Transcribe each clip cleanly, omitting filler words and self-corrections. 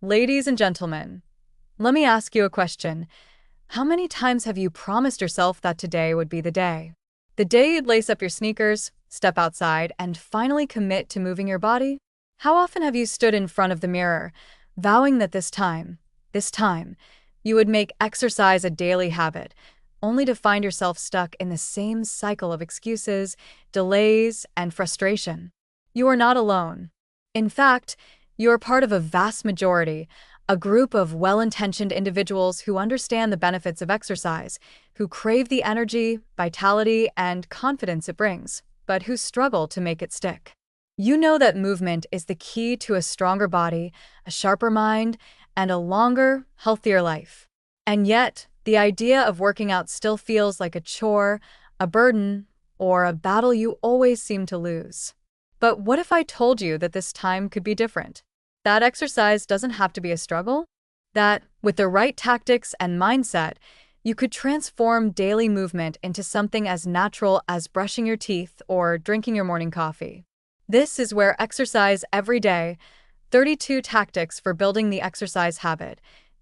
Ladies and gentlemen, let me ask you a question. How many times have you promised yourself that today would be the day? The day you'd lace up your sneakers, step outside, and finally commit to moving your body? How often have you stood in front of the mirror, vowing that this time, you would make exercise a daily habit, only to find yourself stuck in the same cycle of excuses, delays, and frustration? You are not alone. In fact, you are part of a vast majority, a group of well-intentioned individuals who understand the benefits of exercise, who crave the energy, vitality, and confidence it brings, but who struggle to make it stick. You know that movement is the key to a stronger body, a sharper mind, and a longer, healthier life. And yet, the idea of working out still feels like a chore, a burden, or a battle you always seem to lose. But what if I told you that this time could be different? That exercise doesn't have to be a struggle? That, with the right tactics and mindset, you could transform daily movement into something as natural as brushing your teeth or drinking your morning coffee. This is where Exercise Every Day, 32 Tactics for Building the Exercise Habit,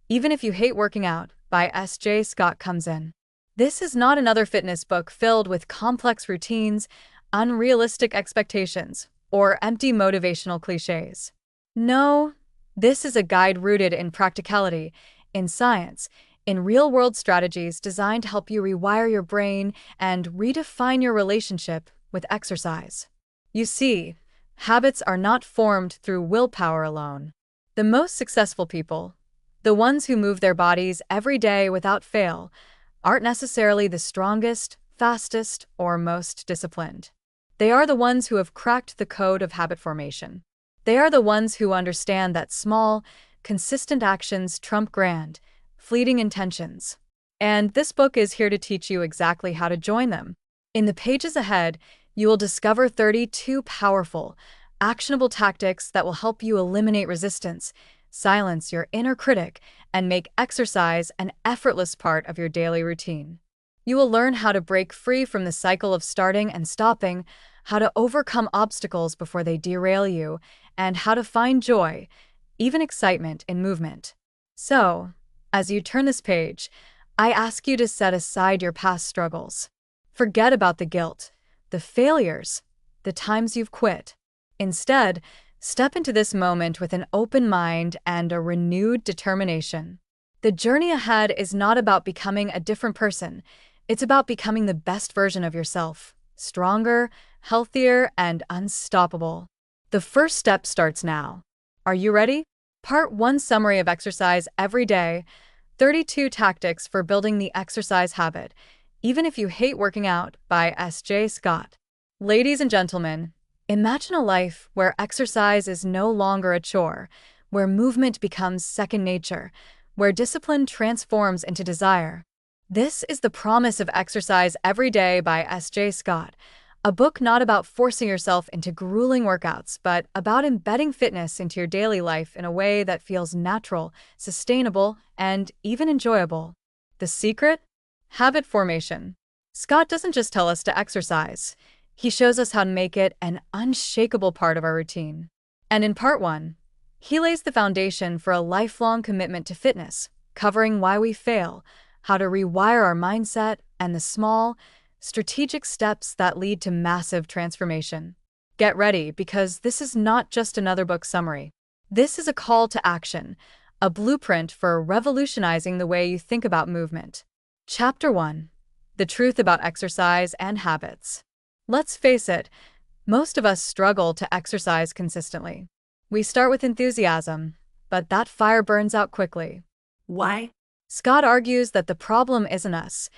Even If You Hate Working Out, by S.J. Scott comes in. This is not another fitness book filled with complex routines, unrealistic expectations, or empty motivational cliches. No, this is a guide rooted in practicality, in science, in real-world strategies designed to help you rewire your brain and redefine your relationship with exercise. You see, habits are not formed through willpower alone. The most successful people, the ones who move their bodies every day without fail, aren't necessarily the strongest, fastest, or most disciplined. They are the ones who have cracked the code of habit formation. They are the ones who understand that small, consistent actions trump grand, fleeting intentions. And this book is here to teach you exactly how to join them. In the pages ahead, you will discover 32 powerful, actionable tactics that will help you eliminate resistance, silence your inner critic, and make exercise an effortless part of your daily routine. You will learn how to break free from the cycle of starting and stopping, how to overcome obstacles before they derail you, and how to find joy, even excitement, in movement. So, as you turn this page, I ask you to set aside your past struggles. Forget about the guilt, the failures, the times you've quit. Instead, step into this moment with an open mind and a renewed determination. The journey ahead is not about becoming a different person. It's about becoming the best version of yourself, stronger, healthier, and unstoppable. The first step starts now. Are you ready? Part 1: Summary of Exercise Every Day, 32 Tactics for Building the Exercise Habit, Even If You Hate Working Out, by S.J. Scott. Ladies and gentlemen, imagine a life where exercise is no longer a chore, where movement becomes second nature, where discipline transforms into desire. This is the promise of Exercise Every Day by S.J. Scott, a book not about forcing yourself into grueling workouts, but about embedding fitness into your daily life in a way that feels natural, sustainable, and even enjoyable. The secret? Habit formation. Scott doesn't just tell us to exercise. He shows us how to make it an unshakable part of our routine. And in Part 1, he lays the foundation for a lifelong commitment to fitness, covering why we fail, how to rewire our mindset, and the small, strategic steps that lead to massive transformation. Get ready, because this is not just another book summary. This is a call to action, a blueprint for revolutionizing the way you think about movement. Chapter 1: The Truth About Exercise and Habits. Let's face it, most of us struggle to exercise consistently. We start with enthusiasm, but that fire burns out quickly. Why? Scott argues that the problem isn't us.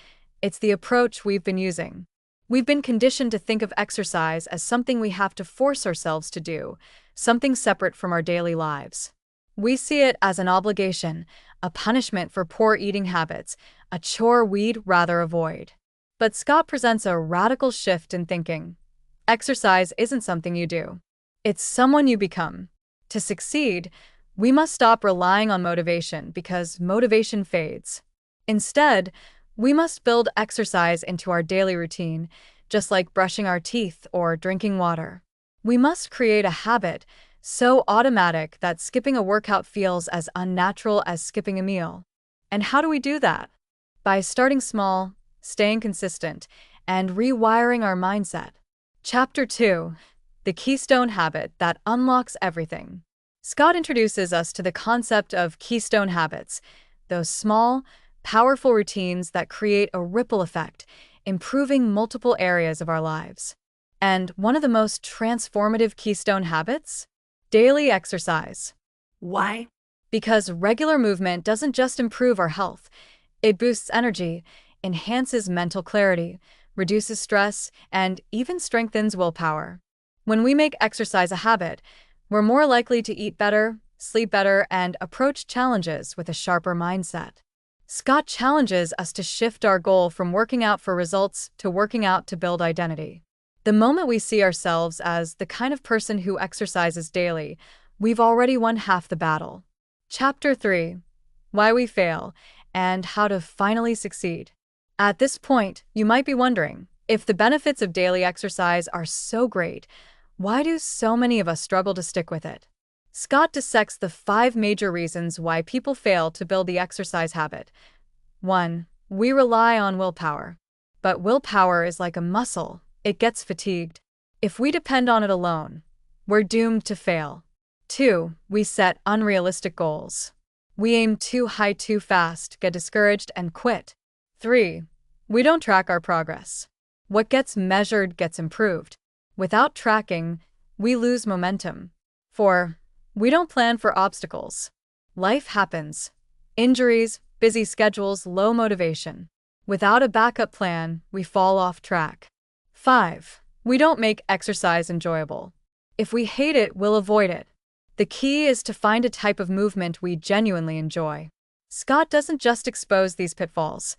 It's the approach we've been using. We've been conditioned to think of exercise as something we have to force ourselves to do, something separate from our daily lives. We see it as an obligation, a punishment for poor eating habits, a chore we'd rather avoid. But Scott presents a radical shift in thinking. Exercise isn't something you do. It's someone you become. To succeed, we must stop relying on motivation because motivation fades. Instead, we must build exercise into our daily routine, just like brushing our teeth or drinking water. We must create a habit, so automatic that skipping a workout feels as unnatural as skipping a meal. And how do we do that? By starting small, staying consistent, and rewiring our mindset. Chapter 2: The Keystone Habit That Unlocks Everything. Scott introduces us to the concept of keystone habits, those small, powerful routines that create a ripple effect, improving multiple areas of our lives. And one of the most transformative keystone habits? Daily exercise. Why? Because regular movement doesn't just improve our health, it boosts energy, enhances mental clarity, reduces stress, and even strengthens willpower. When we make exercise a habit, we're more likely to eat better, sleep better, and approach challenges with a sharper mindset. Scott challenges us to shift our goal from working out for results to working out to build identity. The moment we see ourselves as the kind of person who exercises daily, we've already won half the battle. Chapter 3: Why We Fail and How to Finally Succeed. At this point, you might be wondering, if the benefits of daily exercise are so great, why do so many of us struggle to stick with it? Scott dissects the 5 major reasons why people fail to build the exercise habit. 1. We rely on willpower. But willpower is like a muscle, it gets fatigued. If we depend on it alone, we're doomed to fail. 2. We set unrealistic goals. We aim too high too fast, get discouraged, and quit. 3. We don't track our progress. What gets measured gets improved. Without tracking, we lose momentum. 4. We don't plan for obstacles. Life happens. Injuries, busy schedules, low motivation. Without a backup plan, we fall off track. 5. We don't make exercise enjoyable. If we hate it, we'll avoid it. The key is to find a type of movement we genuinely enjoy. Scott doesn't just expose these pitfalls.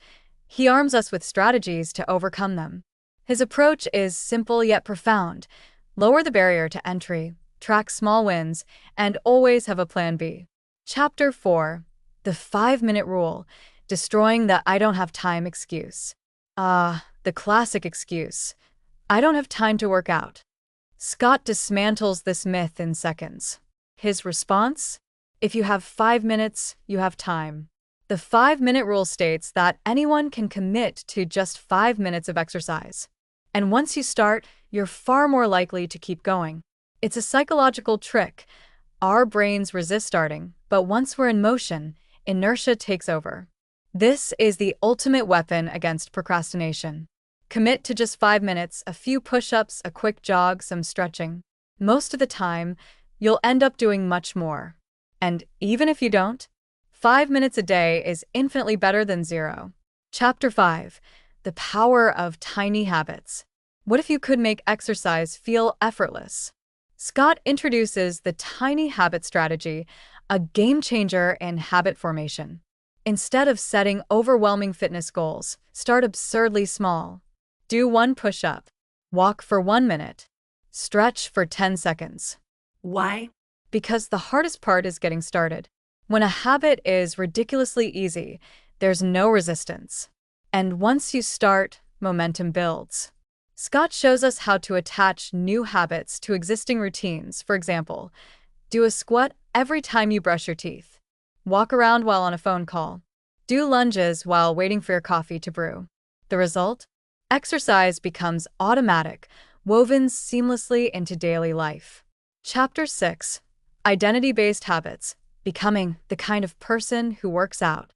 He arms us with strategies to overcome them. His approach is simple yet profound. Lower the barrier to entry, track small wins, and always have a plan B. Chapter 4: The 5-minute Rule, Destroying the I don't have time excuse. The classic excuse. I don't have time to work out. Scott dismantles this myth in seconds. His response? If you have 5 minutes, you have time. The 5-minute rule states that anyone can commit to just 5 minutes of exercise. And once you start, you're far more likely to keep going. It's a psychological trick. Our brains resist starting, but once we're in motion, inertia takes over. This is the ultimate weapon against procrastination. Commit to just 5 minutes, a few push-ups, a quick jog, some stretching. Most of the time, you'll end up doing much more. And even if you don't, 5 minutes a day is infinitely better than 0. Chapter 5: The Power of Tiny Habits. What if you could make exercise feel effortless? Scott introduces the tiny habit strategy, a game changer in habit formation. Instead of setting overwhelming fitness goals, start absurdly small. Do 1 push-up. Walk for 1 minute. Stretch for 10 seconds. Why? Because the hardest part is getting started. When a habit is ridiculously easy, there's no resistance. And once you start, momentum builds. Scott shows us how to attach new habits to existing routines. For example, do a squat every time you brush your teeth. Walk around while on a phone call. Do lunges while waiting for your coffee to brew. The result? Exercise becomes automatic, woven seamlessly into daily life. Chapter 6: Identity-Based Habits, Becoming the Kind of Person Who Works Out.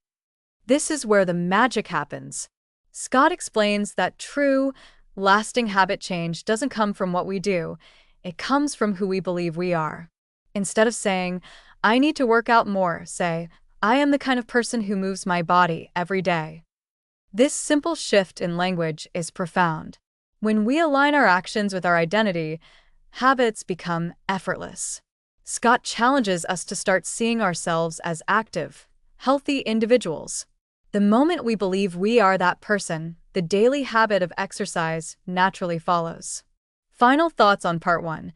This is where the magic happens. Scott explains that true, lasting habit change doesn't come from what we do, it comes from who we believe we are. Instead of saying, I need to work out more, say, I am the kind of person who moves my body every day. This simple shift in language is profound. When we align our actions with our identity, habits become effortless. Scott challenges us to start seeing ourselves as active, healthy individuals. The moment we believe we are that person, the daily habit of exercise naturally follows. Final thoughts on Part 1: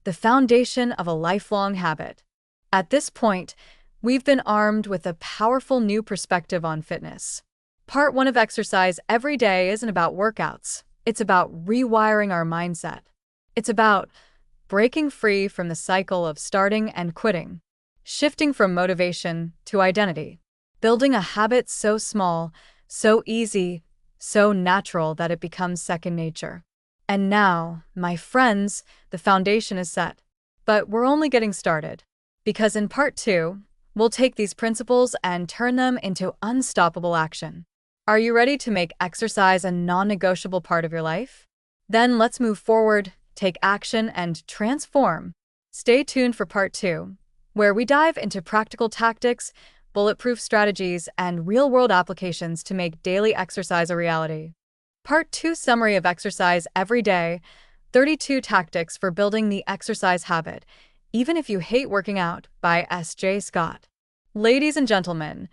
The Foundation of a Lifelong Habit. At this point, we've been armed with a powerful new perspective on fitness. Part 1 of exercise every day isn't about workouts. It's about rewiring our mindset. It's about breaking free from the cycle of starting and quitting, shifting from motivation to identity, building a habit so small, so easy, so natural that it becomes second nature. And now, my friends, the foundation is set. But we're only getting started. Because in part 2, we'll take these principles and turn them into unstoppable action. Are you ready to make exercise a non-negotiable part of your life? Then let's move forward, take action, and transform. Stay tuned for part 2, where we dive into practical tactics, bulletproof strategies, and real-world applications to make daily exercise a reality. Part 2 Summary of Exercise Every Day, 32 Tactics for Building the Exercise Habit, Even If You Hate Working Out, by S.J. Scott. Ladies and gentlemen,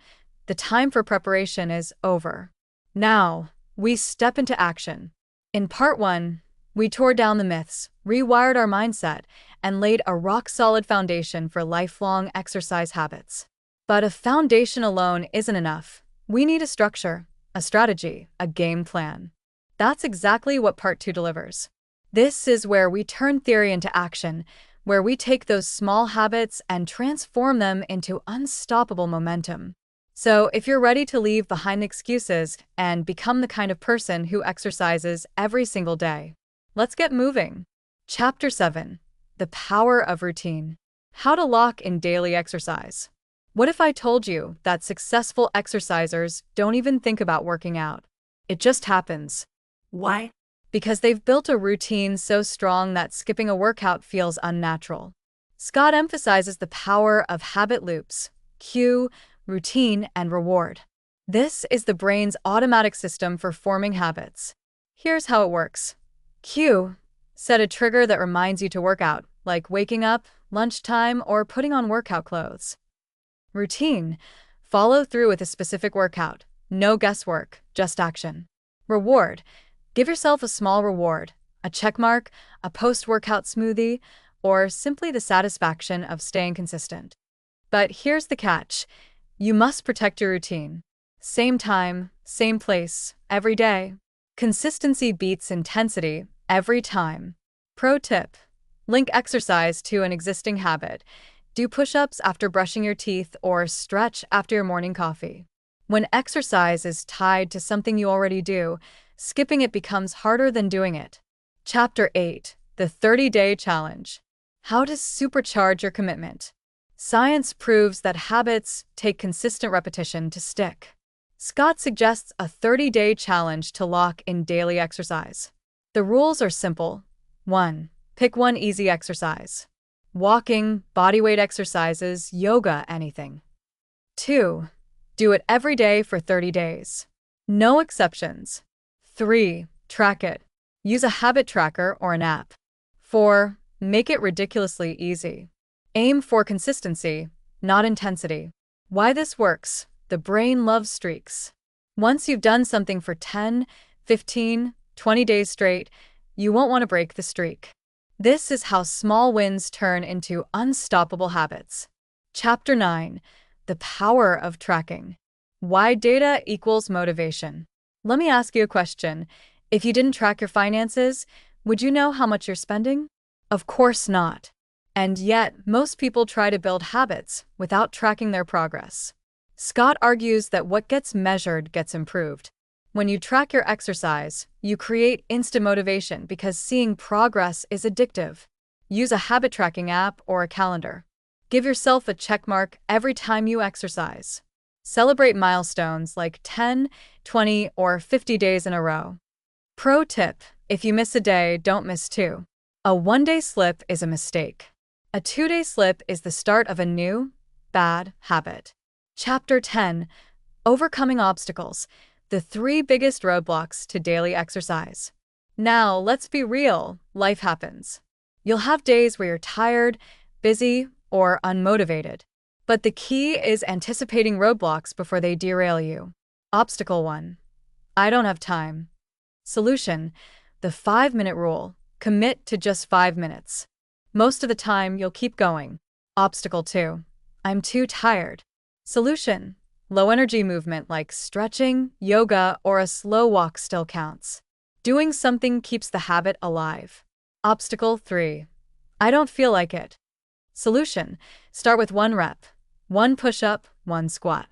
the time for preparation is over. Now, we step into action. In Part 1, we tore down the myths, rewired our mindset, and laid a rock-solid foundation for lifelong exercise habits. But a foundation alone isn't enough. We need a structure, a strategy, a game plan. That's exactly what Part 2 delivers. This is where we turn theory into action, where we take those small habits and transform them into unstoppable momentum. So, if you're ready to leave behind the excuses and become the kind of person who exercises every single day, let's get moving. Chapter 7: The Power of Routine. How to Lock in Daily Exercise. What if I told you that successful exercisers don't even think about working out? It just happens. Why? Because they've built a routine so strong that skipping a workout feels unnatural. Scott emphasizes the power of habit loops: cue, routine, and reward. This is the brain's automatic system for forming habits. Here's how it works. Cue: set a trigger that reminds you to work out, like waking up, lunchtime, or putting on workout clothes. Routine: follow through with a specific workout. No guesswork, just action. Reward: give yourself a small reward, a checkmark, a post-workout smoothie, or simply the satisfaction of staying consistent. But here's the catch. You must protect your routine. Same time, same place, every day. Consistency beats intensity every time. Pro tip: link exercise to an existing habit. Do push-ups after brushing your teeth or stretch after your morning coffee. When exercise is tied to something you already do, skipping it becomes harder than doing it. Chapter 8: The 30-Day Challenge. How to supercharge your commitment. Science proves that habits take consistent repetition to stick. Scott suggests a 30-day challenge to lock in daily exercise. The rules are simple. 1. Pick one easy exercise. Walking, bodyweight exercises, yoga, anything. 2. Do it every day for 30 days. No exceptions. 3. Track it. Use a habit tracker or an app. 4. Make it ridiculously easy. Aim for consistency, not intensity. Why this works: the brain loves streaks. Once you've done something for 10, 15, 20 days straight, you won't want to break the streak. This is how small wins turn into unstoppable habits. Chapter 9: The Power of Tracking. Why data equals motivation. Let me ask you a question. If you didn't track your finances, would you know how much you're spending? Of course not. And yet, most people try to build habits without tracking their progress. Scott argues that what gets measured gets improved. When you track your exercise, you create instant motivation because seeing progress is addictive. Use a habit tracking app or a calendar. Give yourself a checkmark every time you exercise. Celebrate milestones like 10, 20, or 50 days in a row. Pro tip: if you miss a day, don't miss two. A one-day slip is a mistake. A two-day slip is the start of a new, bad habit. Chapter 10: Overcoming Obstacles. The 3 biggest roadblocks to daily exercise. Now, let's be real, life happens. You'll have days where you're tired, busy, or unmotivated. But the key is anticipating roadblocks before they derail you. Obstacle 1: I don't have time. Solution: the 5-minute rule. Commit to just 5 minutes. Most of the time, you'll keep going. Obstacle 2: I'm too tired. Solution: low-energy movement like stretching, yoga, or a slow walk still counts. Doing something keeps the habit alive. Obstacle 3: I don't feel like it. Solution: start with 1 rep, 1 push-up, 1 squat.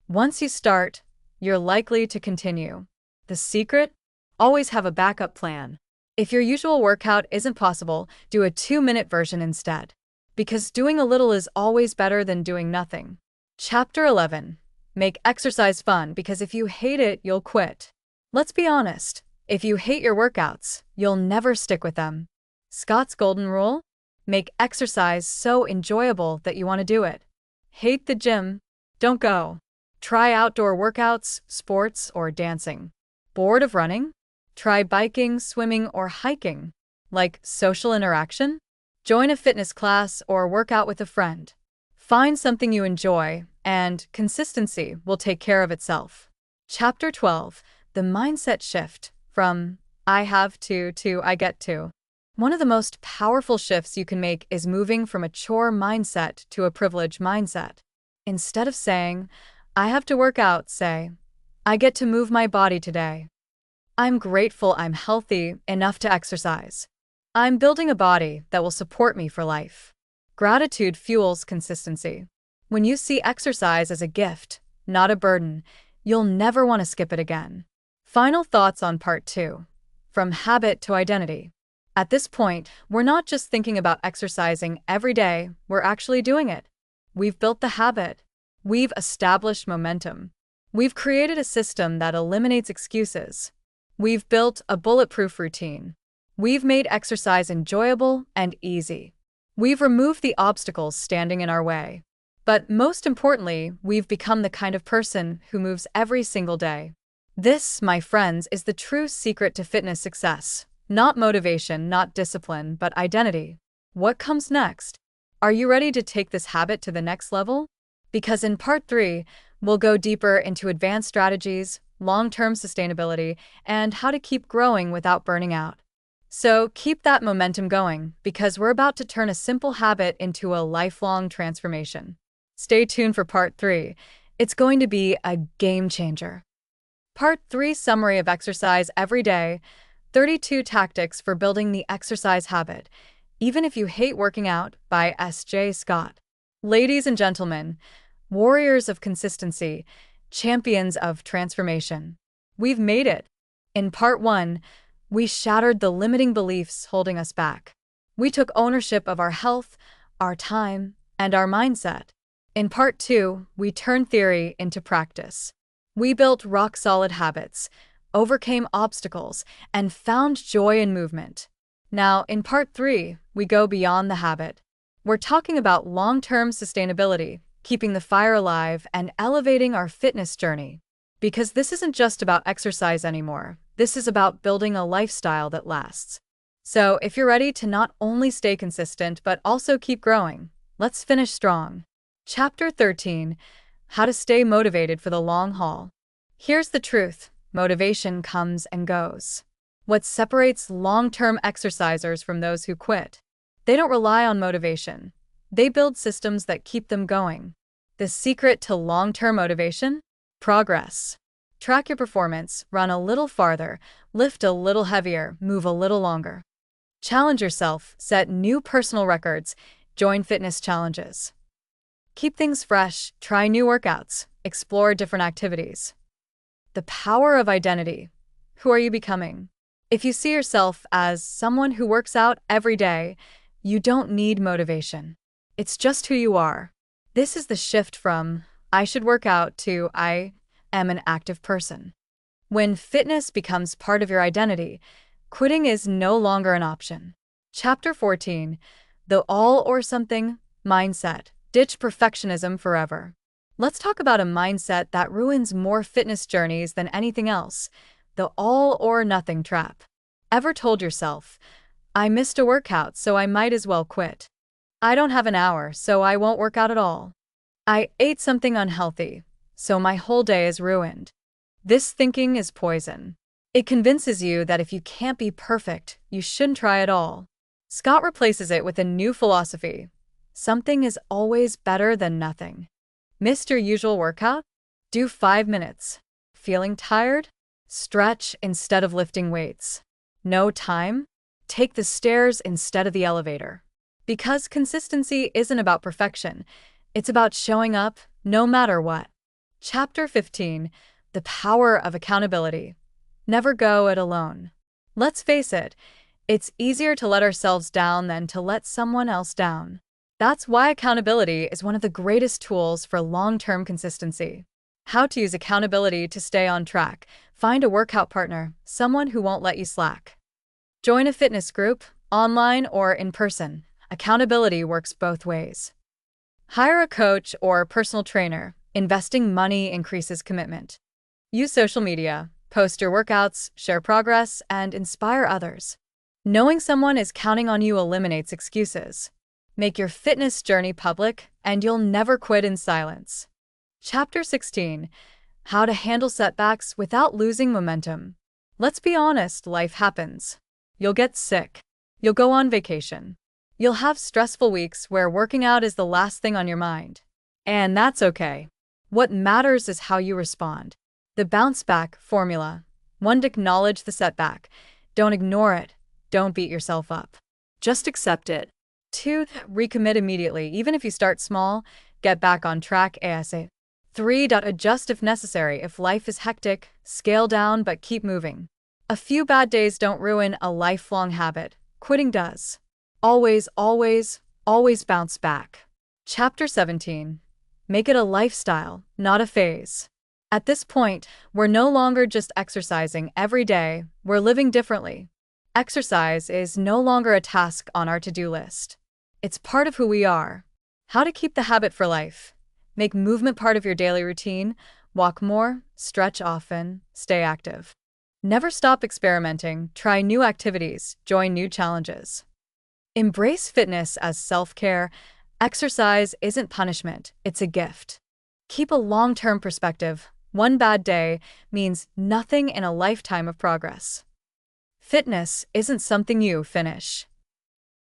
Once you start, you're likely to continue. The secret? Always have a backup plan. If your usual workout isn't possible, do a 2-minute version instead. Because doing a little is always better than doing nothing. Chapter 11. Make exercise fun, because if you hate it, you'll quit. Let's be honest. If you hate your workouts, you'll never stick with them. Scott's golden rule? Make exercise so enjoyable that you want to do it. Hate the gym? Don't go. Try outdoor workouts, sports, or dancing. Bored of running? Try biking, swimming, or hiking. Like social interaction? Join a fitness class or work out with a friend. Find something you enjoy, and consistency will take care of itself. Chapter 12. The mindset shift from I have to I get to. One of the most powerful shifts you can make is moving from a chore mindset to a privilege mindset. Instead of saying, I have to work out, say, I get to move my body today. I'm grateful I'm healthy enough to exercise. I'm building a body that will support me for life. Gratitude fuels consistency. When you see exercise as a gift, not a burden, you'll never want to skip it again. Final thoughts on part 2. From habit to identity. At this point, we're not just thinking about exercising every day, we're actually doing it. We've built the habit. We've established momentum. We've created a system that eliminates excuses. We've built a bulletproof routine. We've made exercise enjoyable and easy. We've removed the obstacles standing in our way. But most importantly, we've become the kind of person who moves every single day. This, my friends, is the true secret to fitness success. Not motivation, not discipline, but identity. What comes next? Are you ready to take this habit to the next level? Because in part 3, we'll go deeper into advanced strategies, long-term sustainability, and how to keep growing without burning out. So keep that momentum going, because we're about to turn a simple habit into a lifelong transformation. Stay tuned for part 3. It's going to be a game changer. Part 3 Summary of Exercise Every Day, 32 Tactics for Building the Exercise Habit, Even If You Hate Working Out, by S.J. Scott. Ladies and gentlemen, warriors of consistency, champions of transformation, we've made it. In part 1, we shattered the limiting beliefs holding us back. We took ownership of our health, our time, and our mindset. In part 2, we turned theory into practice. We built rock-solid habits, overcame obstacles, and found joy in movement. Now, in part 3, we go beyond the habit. We're talking about long-term sustainability, keeping the fire alive, and elevating our fitness journey. Because this isn't just about exercise anymore. This is about building a lifestyle that lasts. So, if you're ready to not only stay consistent but also keep growing, let's finish strong. Chapter 13. How to Stay Motivated for the Long Haul. Here's the truth. Motivation comes and goes. What separates long-term exercisers from those who quit? They don't rely on motivation. They build systems that keep them going. The secret to long-term motivation? Progress. Track your performance, run a little farther, lift a little heavier, move a little longer. Challenge yourself, set new personal records, join fitness challenges. Keep things fresh, try new workouts, explore different activities. The power of identity. Who are you becoming? If you see yourself as someone who works out every day, you don't need motivation. It's just who you are. This is the shift from I should work out to I am an active person. When fitness becomes part of your identity, quitting is no longer an option. Chapter 14. The all or something mindset. Ditch perfectionism forever. Let's talk about a mindset that ruins more fitness journeys than anything else. The all or nothing trap. Ever told yourself, I missed a workout, so I might as well quit. I don't have an hour, so I won't work out at all. I ate something unhealthy, so my whole day is ruined. This thinking is poison. It convinces you that if you can't be perfect, you shouldn't try at all. Scott replaces it with a new philosophy. Something is always better than nothing. Missed your usual workout? Do 5 minutes. Feeling tired? Stretch instead of lifting weights. No time? Take the stairs instead of the elevator. Because consistency isn't about perfection, it's about showing up no matter what. Chapter 15: The Power of Accountability. Never go it alone. Let's face it, it's easier to let ourselves down than to let someone else down. That's why accountability is one of the greatest tools for long-term consistency. How to use accountability to stay on track. Find a workout partner, someone who won't let you slack. Join a fitness group, online or in person. Accountability works both ways. Hire a coach or personal trainer. Investing money increases commitment. Use social media. Post your workouts, share progress, and inspire others. Knowing someone is counting on you eliminates excuses. Make your fitness journey public, and you'll never quit in silence. Chapter 16: How to Handle Setbacks Without Losing Momentum. Let's be honest, life happens. You'll get sick. You'll go on vacation. You'll have stressful weeks where working out is the last thing on your mind. And that's okay. What matters is how you respond. The bounce back formula. 1. Acknowledge the setback. Don't ignore it. Don't beat yourself up. Just accept it. 2. Recommit immediately. Even if you start small, get back on track ASAP. 3. Adjust if necessary. If life is hectic, scale down but keep moving. A few bad days don't ruin a lifelong habit. Quitting does. Always, always, always bounce back. Chapter 17: Make it a lifestyle, not a phase. At this point, we're no longer just exercising every day, we're living differently. Exercise is no longer a task on our to-do list. It's part of who we are. How to keep the habit for life. Make movement part of your daily routine. Walk more, stretch often, stay active. Never stop experimenting, try new activities, join new challenges. Embrace fitness as self-care. Exercise isn't punishment, it's a gift. Keep a long-term perspective. One bad day means nothing in a lifetime of progress. Fitness isn't something you finish.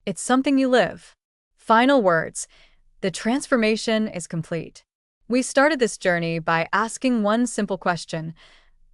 It's something you live. Final words. The transformation is complete. We started this journey by asking one simple question: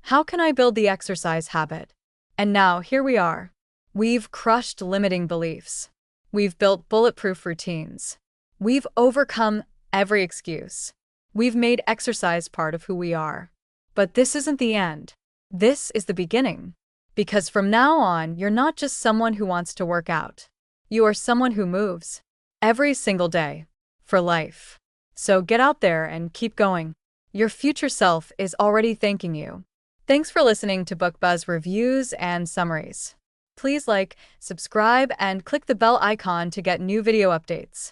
how can I build the exercise habit? And now here we are. We've crushed limiting beliefs. We've built bulletproof routines. We've overcome every excuse. We've made exercise part of who we are. But this isn't the end. This is the beginning. Because from now on, you're not just someone who wants to work out. You are someone who moves. Every single day. For life. So get out there and keep going. Your future self is already thanking you. Thanks for listening to BookBuzz reviews and summaries. Please like, subscribe, and click the bell icon to get new video updates.